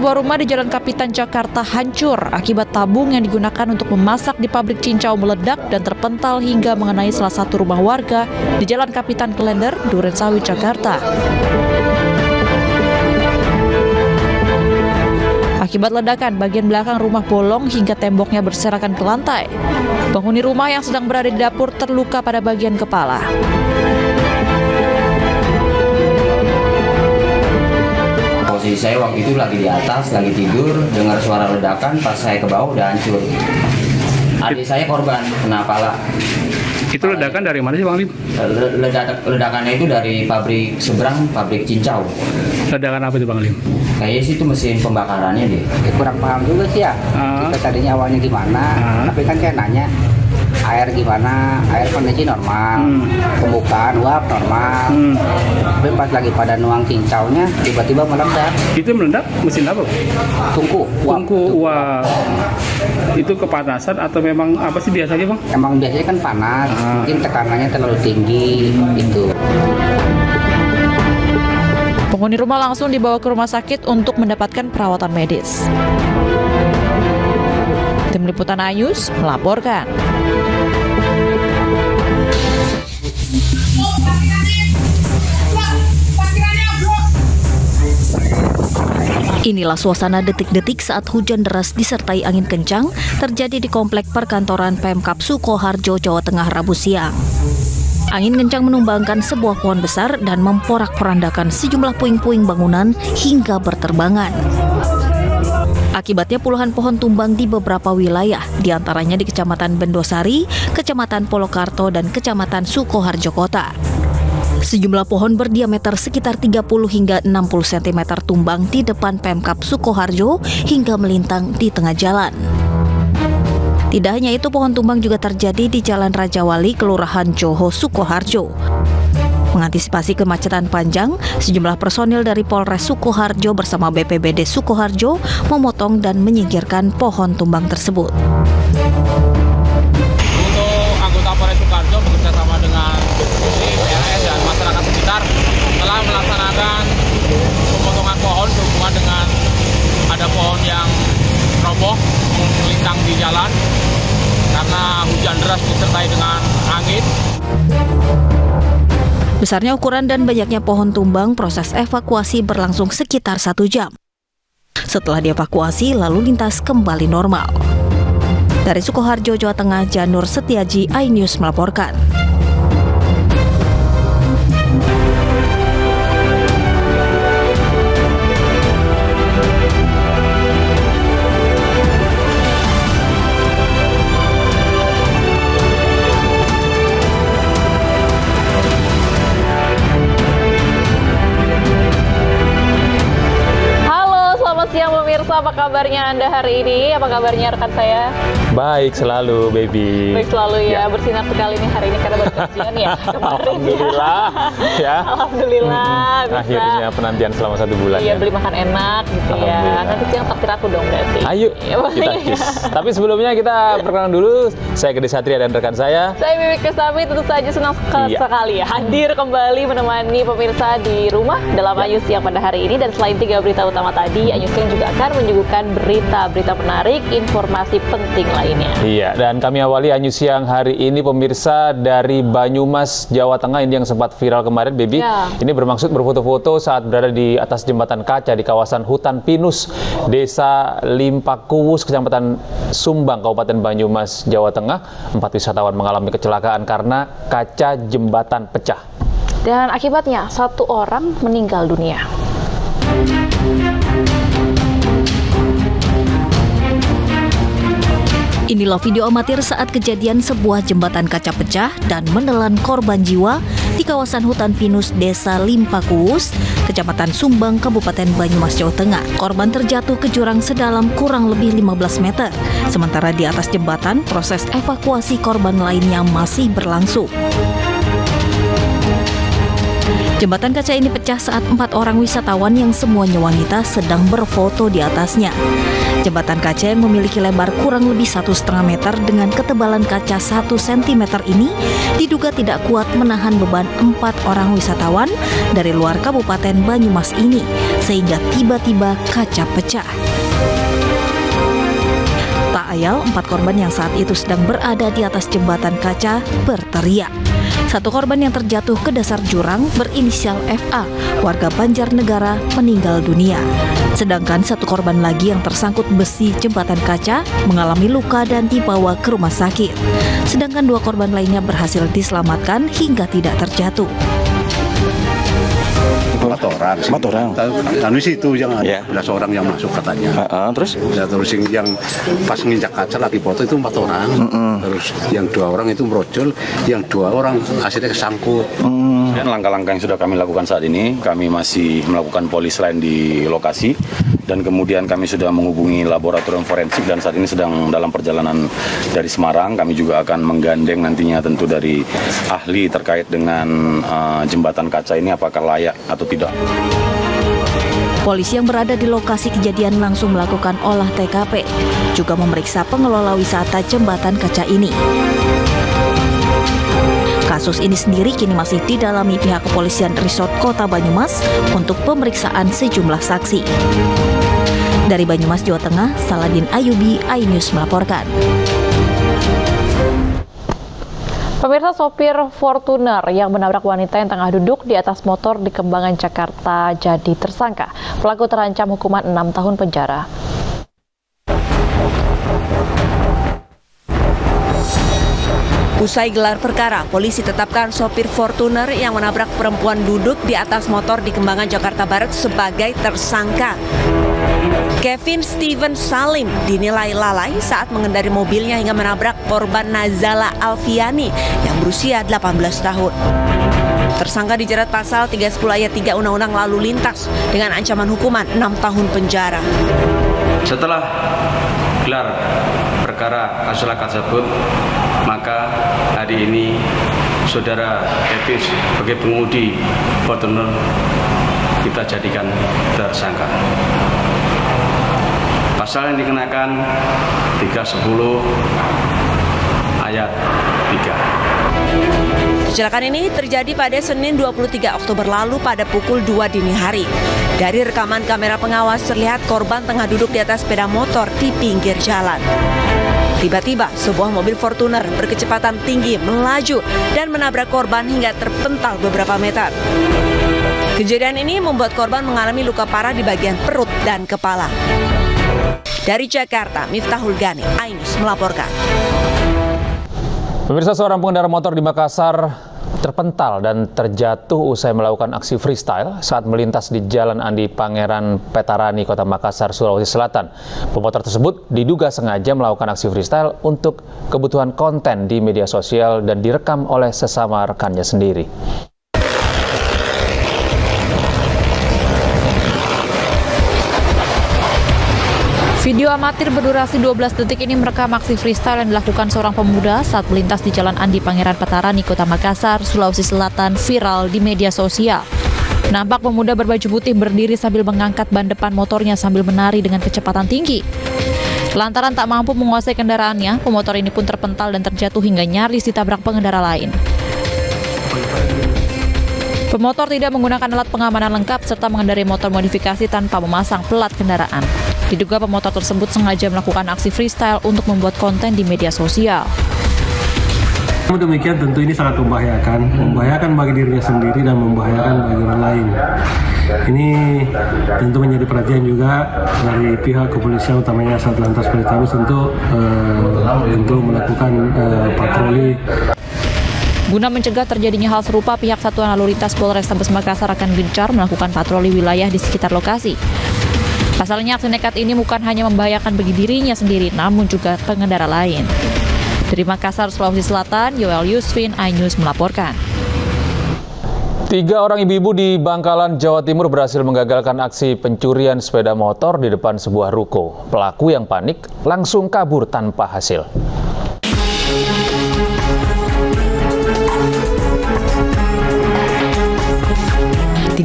Sebuah rumah di Jalan Kapitan, Jakarta hancur akibat tabung yang digunakan untuk memasak di pabrik cincau meledak dan terpental hingga mengenai salah satu rumah warga di Jalan Kapitan Klender, Durensawit, Jakarta. Akibat ledakan, bagian belakang rumah bolong hingga temboknya berserakan ke lantai. Penghuni rumah yang sedang berada di dapur terluka pada bagian kepala. Posisi saya waktu itu lagi di atas, lagi tidur, dengar suara ledakan, pas saya ke bawah udah hancur. Adik saya korban, kena pala. Itu ledakan dari mana sih Bang Lim? Ledakannya itu dari pabrik seberang, pabrik cincau. Ledakan apa itu Bang Lim? Kayaknya sih itu mesin pembakarannya deh. Kurang paham juga sih ya. Kita tadinya awalnya gimana, tapi kan saya nanya air gimana, air kondisi normal, pembukaan uap normal. Tapi pas lagi pada nuang cincaunya tiba-tiba meledak. Itu meledak mesin apa? Tungku uap. Itu kepanasan atau memang apa sih biasanya Bang? Emang biasanya kan panas, mungkin tekanannya terlalu tinggi itu. Penghuni rumah langsung dibawa ke rumah sakit untuk mendapatkan perawatan medis. Tim Liputan Ayus melaporkan. Inilah suasana detik-detik saat hujan deras disertai angin kencang terjadi di komplek perkantoran Pemkab Sukoharjo, Jawa Tengah, Rabu siang. Angin kencang menumbangkan sebuah pohon besar dan memporak-porandakan sejumlah puing-puing bangunan hingga berterbangan. Akibatnya puluhan pohon tumbang di beberapa wilayah, diantaranya di Kecamatan Bendosari, Kecamatan Polokarto, dan Kecamatan Sukoharjo Kota. Sejumlah pohon berdiameter sekitar 30 hingga 60 cm tumbang di depan Pemkab Sukoharjo hingga melintang di tengah jalan. Tidak hanya itu, pohon tumbang juga terjadi di Jalan Raja Wali, Kelurahan Joho, Sukoharjo. Mengantisipasi kemacetan panjang, sejumlah personil dari Polres Sukoharjo bersama BPBD Sukoharjo memotong dan menyingkirkan pohon tumbang tersebut. Untuk anggota Polres Sukoharjo bekerjasama dengan PLS dan masyarakat sekitar telah melaksanakan pemotongan pohon sehubungan dengan ada pohon yang roboh melintang di jalan karena hujan deras disertai dengan angin. Besarnya ukuran dan banyaknya pohon tumbang, proses evakuasi berlangsung sekitar 1 jam. Setelah dievakuasi, lalu lintas kembali normal. Dari Sukoharjo, Jawa Tengah, Janur Setiaji, iNews melaporkan. Siang pemirsa, apa kabarnya Anda hari ini? Apa kabarnya rekan saya? Baik selalu, baby. Baik selalu ya, bersinar sekali nih hari ini karena baru gajian ya kemarin. Alhamdulillah ya. Alhamdulillah bisa. Akhirnya penantian selama 1 bulan. Iya, beli makan enak gitu ya. Nanti siang traktir aku dong berarti. Ayo kita kiss. Tapi sebelumnya kita perkenalan dulu. Saya Gede Satria dan rekan saya Mimi Kesami, tentu saja senang sekali ya hadir kembali menemani pemirsa di rumah dalam Ayus Siang pada hari ini. Dan selain 3 berita utama tadi, Ayus Siang juga akan menyuguhkan berita-berita menarik, informasi penting lainnya. Iya, dan kami awali Anyus Siang hari ini pemirsa dari Banyumas, Jawa Tengah, ini yang sempat viral kemarin, baby. Ya. Ini bermaksud berfoto-foto saat berada di atas jembatan kaca di kawasan Hutan Pinus, Desa Limpakuwus, Kecamatan Sumbang, Kabupaten Banyumas, Jawa Tengah. 4 wisatawan mengalami kecelakaan karena kaca jembatan pecah. Dan akibatnya 1 orang meninggal dunia. Inilah video amatir saat kejadian sebuah jembatan kaca pecah dan menelan korban jiwa di kawasan Hutan Pinus, Desa Limpakuwus, Kecamatan Sumbang, Kabupaten Banyumas, Jawa Tengah. Korban terjatuh ke jurang sedalam kurang lebih 15 meter. Sementara di atas jembatan, proses evakuasi korban lainnya masih berlangsung. Jembatan kaca ini pecah saat 4 orang wisatawan yang semuanya wanita sedang berfoto di atasnya. Jembatan kaca yang memiliki lebar kurang lebih 1,5 meter dengan ketebalan kaca 1 cm ini diduga tidak kuat menahan beban 4 orang wisatawan dari luar Kabupaten Banyumas ini, sehingga tiba-tiba kaca pecah. Tak ayal, 4 korban yang saat itu sedang berada di atas jembatan kaca berteriak. Satu korban yang terjatuh ke dasar jurang berinisial FA, warga Banjarnegara, meninggal dunia. Sedangkan satu korban lagi yang tersangkut besi jembatan kaca mengalami luka dan dibawa ke rumah sakit. Sedangkan 2 korban lainnya berhasil diselamatkan hingga tidak terjatuh. 4 orang. Anu situ yang ada 11 orang yang masuk katanya. Terus yang pas nginjak kaca lagi foto itu 4 orang. Terus yang 2 orang itu merojol, yang 2 orang akhirnya kesangkut. Langkah-langkah yang sudah kami lakukan saat ini, kami masih melakukan polis lain di lokasi, dan kemudian kami sudah menghubungi laboratorium forensik dan saat ini sedang dalam perjalanan dari Semarang. Kami juga akan menggandeng nantinya tentu dari ahli terkait dengan jembatan kaca ini apakah layak atau tidak. Polisi yang berada di lokasi kejadian langsung melakukan olah TKP, juga memeriksa pengelola wisata jembatan kaca ini. Kasus ini sendiri kini masih didalami pihak kepolisian Resort Kota Banyumas untuk pemeriksaan sejumlah saksi. Dari Banyumas, Jawa Tengah, Saladin Ayubi, iNews melaporkan. Pemirsa, sopir Fortuner yang menabrak wanita yang tengah duduk di atas motor di Kembangan, Jakarta jadi tersangka. Pelaku terancam hukuman 6 tahun penjara. Usai gelar perkara, polisi tetapkan sopir Fortuner yang menabrak perempuan duduk di atas motor di Kembangan, Jakarta Barat sebagai tersangka. Kevin Steven Salim dinilai lalai saat mengendari mobilnya hingga menabrak korban Nazala Alfiani yang berusia 18 tahun. Tersangka dijerat pasal 310 ayat 3 Undang-Undang Lalu Lintas dengan ancaman hukuman 6 tahun penjara. Setelah gelar perkara kasus tersebut, maka hari ini saudara Kevin sebagai pengemudi Fortuner kita jadikan tersangka. Pasal yang dikenakan 310 ayat 3. Kecelakaan ini terjadi pada Senin 23 Oktober lalu pada pukul 2 dini hari. Dari rekaman kamera pengawas terlihat korban tengah duduk di atas sepeda motor di pinggir jalan. Tiba-tiba sebuah mobil Fortuner berkecepatan tinggi melaju dan menabrak korban hingga terpental beberapa meter. Kejadian ini membuat korban mengalami luka parah di bagian perut dan kepala. Dari Jakarta, Miftahul Gani, iNews melaporkan. Pemirsa, seorang pengendara motor di Makassar terpental dan terjatuh usai melakukan aksi freestyle saat melintas di Jalan Andi Pangeran Petarani, Kota Makassar, Sulawesi Selatan. Pemotor tersebut diduga sengaja melakukan aksi freestyle untuk kebutuhan konten di media sosial dan direkam oleh sesama rekannya sendiri. Video amatir berdurasi 12 detik ini merekam aksi freestyle yang dilakukan seorang pemuda saat melintas di Jalan Andi Pangeran Petarani, Kota Makassar, Sulawesi Selatan, viral di media sosial. Nampak pemuda berbaju putih berdiri sambil mengangkat ban depan motornya sambil menari dengan kecepatan tinggi. Lantaran tak mampu menguasai kendaraannya, pemotor ini pun terpental dan terjatuh hingga nyaris ditabrak pengendara lain. Pemotor tidak menggunakan alat pengamanan lengkap serta mengendarai motor modifikasi tanpa memasang pelat kendaraan. Diduga pemotor tersebut sengaja melakukan aksi freestyle untuk membuat konten di media sosial. Namun demikian tentu ini sangat membahayakan bagi dirinya sendiri dan membahayakan bagi orang lain. Ini tentu menjadi perhatian juga dari pihak kepolisian, utamanya Satlantas Polrestabes untuk melakukan patroli. Guna mencegah terjadinya hal serupa, pihak Satuan Lalu Lintas Polrestabes Makassar akan gencar melakukan patroli wilayah di sekitar lokasi. Pasalnya, aksi nekat ini bukan hanya membahayakan bagi dirinya sendiri, namun juga pengendara lain. Dari Makassar, Sulawesi Selatan, Yoel Yusfin, iNews melaporkan. 3 orang ibu-ibu di Bangkalan, Jawa Timur berhasil menggagalkan aksi pencurian sepeda motor di depan sebuah ruko. Pelaku yang panik langsung kabur tanpa hasil.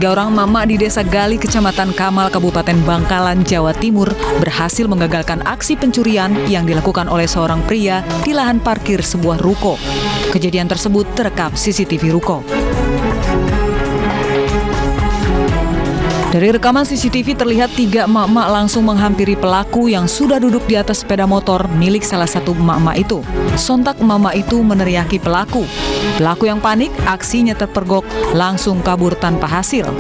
3 orang mama di Desa Gali, Kecamatan Kamal, Kabupaten Bangkalan, Jawa Timur berhasil menggagalkan aksi pencurian yang dilakukan oleh seorang pria di lahan parkir sebuah ruko. Kejadian tersebut terekam CCTV ruko. Dari rekaman CCTV terlihat 3 emak-emak langsung menghampiri pelaku yang sudah duduk di atas sepeda motor milik salah satu emak-emak itu. Sontak emak-emak itu meneriaki pelaku. Pelaku yang panik, aksinya terpergok, langsung kabur tanpa hasil.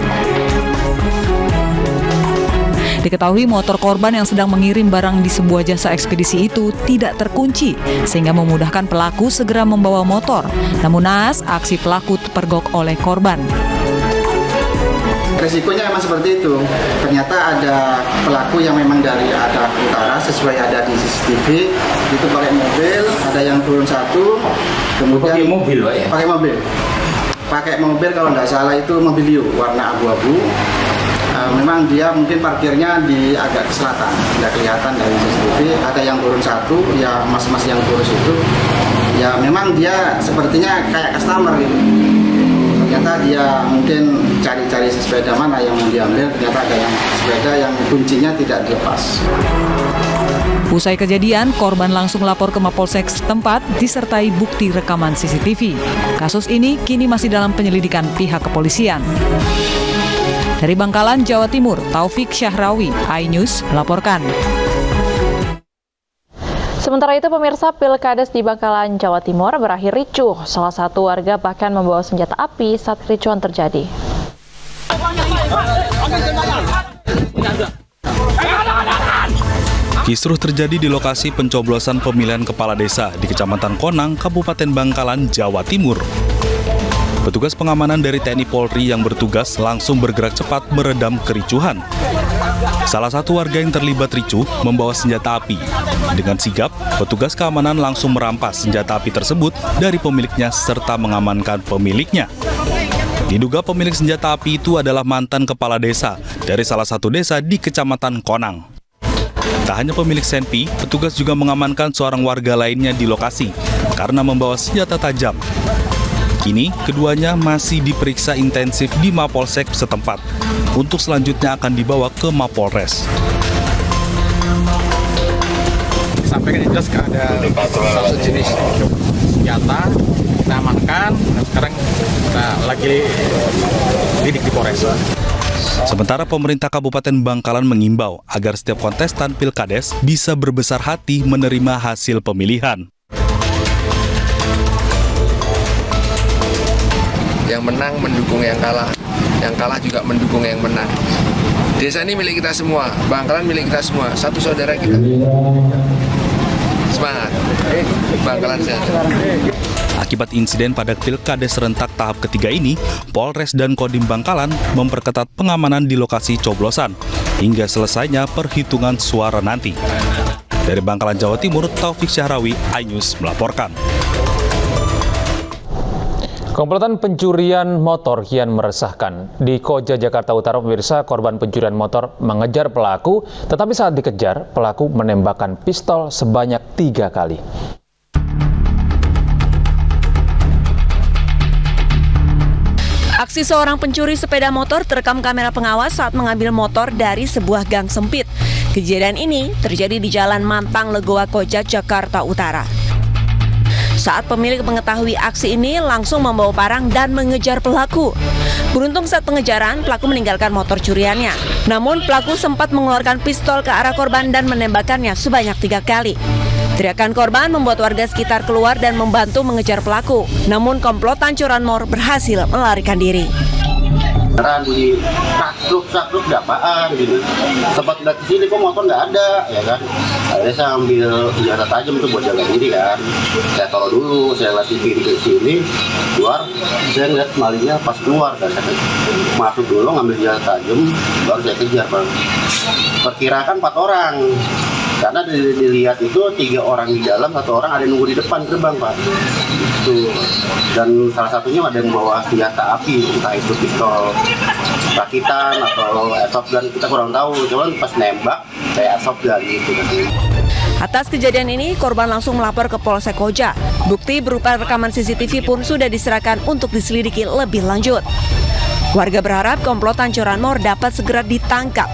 Diketahui motor korban yang sedang mengirim barang di sebuah jasa ekspedisi itu tidak terkunci, sehingga memudahkan pelaku segera membawa motor. Namun naas, aksi pelaku terpergok oleh korban. Resikonya memang seperti itu. Ternyata ada pelaku yang memang dari arah utara sesuai ada di CCTV itu pakai mobil, ada yang turun satu, kemudian pakai mobil, Pak ya? Pakai mobil kalau nggak salah itu Mobilio warna abu-abu. Memang dia mungkin parkirnya di agak ke selatan, nggak kelihatan dari CCTV. Ada yang turun satu, ya mas-mas yang turun itu, ya memang dia sepertinya kayak customer gitu. Ternyata dia mungkin cari-cari sepeda mana yang mau diambil, ternyata ada yang sepeda yang kuncinya tidak dilepas. Usai kejadian, korban langsung lapor ke Mapolsek setempat disertai bukti rekaman CCTV. Kasus ini kini masih dalam penyelidikan pihak kepolisian. Dari Bangkalan, Jawa Timur, Taufik Syahrawi, iNews melaporkan. Sementara itu, pemirsa, Pilkades di Bangkalan, Jawa Timur berakhir ricuh. Salah satu warga bahkan membawa senjata api saat kericuhan terjadi. Kisruh terjadi di lokasi pencoblosan pemilihan kepala desa di Kecamatan Konang, Kabupaten Bangkalan, Jawa Timur. Petugas pengamanan dari TNI Polri yang bertugas langsung bergerak cepat meredam kericuhan. Salah satu warga yang terlibat ricuh membawa senjata api. Dengan sigap, petugas keamanan langsung merampas senjata api tersebut dari pemiliknya serta mengamankan pemiliknya. Diduga pemilik senjata api itu adalah mantan kepala desa dari salah satu desa di Kecamatan Konang. Tak hanya pemilik senpi, petugas juga mengamankan seorang warga lainnya di lokasi karena membawa senjata tajam. Kini, keduanya masih diperiksa intensif di Mapolsek setempat. Untuk selanjutnya akan dibawa ke Mapolres. Sampaikan jelas ada satu jenis senjata, kita amankan, dan sekarang kita lagi lidik di Polres. Sementara pemerintah Kabupaten Bangkalan mengimbau agar setiap kontestan Pilkades bisa berbesar hati menerima hasil pemilihan. Yang menang mendukung yang kalah juga mendukung yang menang. Desa ini milik kita semua, Bangkalan milik kita semua, satu saudara kita. Semangat, Bangkalan sehat. Akibat insiden pada Pilkades serentak tahap ketiga ini, Polres dan Kodim Bangkalan memperketat pengamanan di lokasi coblosan hingga selesainya perhitungan suara nanti. Dari Bangkalan, Jawa Timur, Taufik Syahrawi, iNews melaporkan. Komplotan pencurian motor kian meresahkan. Di Koja, Jakarta Utara, pemirsa, korban pencurian motor mengejar pelaku, tetapi saat dikejar, pelaku menembakkan pistol sebanyak 3 kali. Aksi seorang pencuri sepeda motor terekam kamera pengawas saat mengambil motor dari sebuah gang sempit. Kejadian ini terjadi di Jalan Mantang, Legoa, Koja, Jakarta Utara. Saat pemilik mengetahui aksi ini langsung membawa parang dan mengejar pelaku. Beruntung saat pengejaran, pelaku meninggalkan motor curiannya. Namun pelaku sempat mengeluarkan pistol ke arah korban dan menembakkannya sebanyak 3 kali. Teriakan korban membuat warga sekitar keluar dan membantu mengejar pelaku. Namun komplotan curanmor berhasil melarikan diri. Beneran bunyi sakruk dapaan gitu. Sempat lihat kesini kok motor nggak ada, ya kan. Akhirnya saya ambil senjata tajam itu buat jaga diri kan. Saya taruh dulu, saya lihat di pintu sini, keluar, saya lihat malingnya pas keluar, dan saya masuk dulu ngambil senjata tajam, baru saya kejar bang. Perkirakan 4 orang. Karena dilihat itu 3 orang di dalam, 1 orang ada yang nunggu di depan gerbang pak. Itu. Dan salah satunya ada yang membawa senjata api, entah itu pistol rakitan atau airsoft gun, kita kurang tahu. Cuman pas nembak kayak airsoft gun gitu. Atas kejadian ini, korban langsung melapor ke Polsek Koja. Bukti berupa rekaman CCTV pun sudah diserahkan untuk diselidiki lebih lanjut. Warga berharap komplotan curanmor dapat segera ditangkap.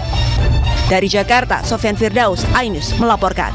Dari Jakarta, Sofyan Firdaus, iNews melaporkan.